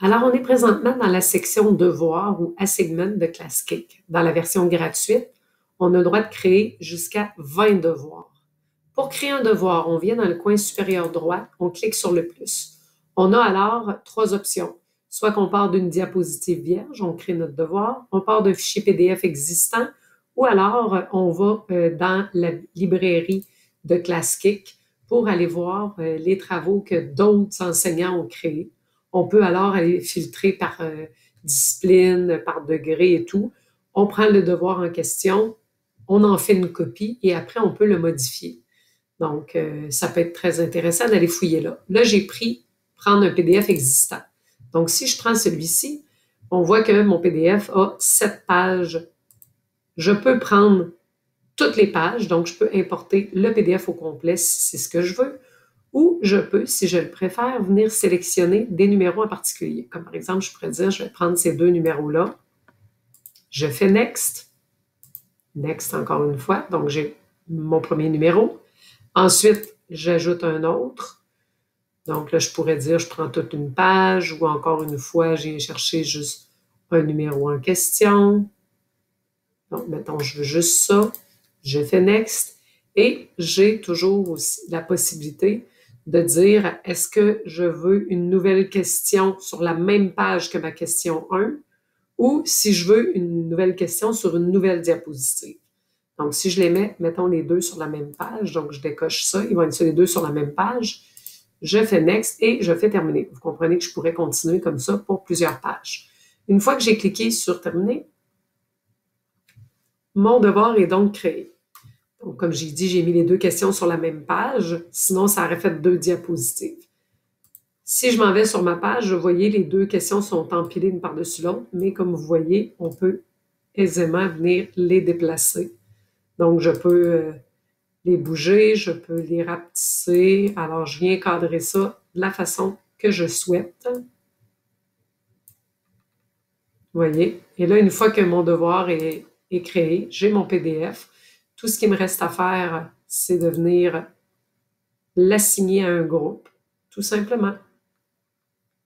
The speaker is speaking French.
Alors, on est présentement dans la section Devoirs ou Assignment de Classkick. Dans la version gratuite, on a le droit de créer jusqu'à 20 devoirs. Pour créer un devoir, on vient dans le coin supérieur droit, on clique sur le plus. On a alors trois options. Soit qu'on part d'une diapositive vierge, on crée notre devoir, on part d'un fichier PDF existant, ou alors on va dans la librairie de Classkick pour aller voir les travaux que d'autres enseignants ont créés. On peut alors aller filtrer par discipline, par degré et tout. On prend le devoir en question, on en fait une copie et après, on peut le modifier. Donc, ça peut être très intéressant d'aller fouiller là. Là, j'ai pris prendre un PDF existant. Donc, si je prends celui-ci, on voit que mon PDF a 7 pages. Je peux prendre toutes les pages, donc je peux importer le PDF au complet si c'est ce que je veux, ou je peux, si je le préfère, venir sélectionner des numéros en particulier. Comme par exemple, je pourrais dire, je vais prendre ces deux numéros-là. Je fais Next. Next encore une fois. Donc, j'ai mon premier numéro. Ensuite, j'ajoute un autre. Donc là, je pourrais dire, je prends toute une page ou encore une fois, j'ai cherché juste un numéro en question. Donc, mettons, je veux juste ça. Je fais Next. Et j'ai toujours aussi la possibilité de dire, est-ce que je veux une nouvelle question sur la même page que ma question 1 ou si je veux une nouvelle question sur une nouvelle diapositive. Donc, si je les mets, mettons les deux sur la même page, donc je décoche ça, ils vont être les deux sur la même page. Je fais Next et je fais Terminer. Vous comprenez que je pourrais continuer comme ça pour plusieurs pages. Une fois que j'ai cliqué sur Terminer, mon devoir est donc créé. Donc, comme j'ai dit, j'ai mis les deux questions sur la même page, sinon ça aurait fait deux diapositives. Si je m'en vais sur ma page, vous voyez, les deux questions sont empilées une par-dessus l'autre, mais comme vous voyez, on peut aisément venir les déplacer. Donc, je peux les bouger, je peux les rapetisser. Alors, je viens cadrer ça de la façon que je souhaite. Vous voyez? Et là, une fois que mon devoir est créé, j'ai mon PDF. Tout ce qui me reste à faire, c'est de venir l'assigner à un groupe, tout simplement.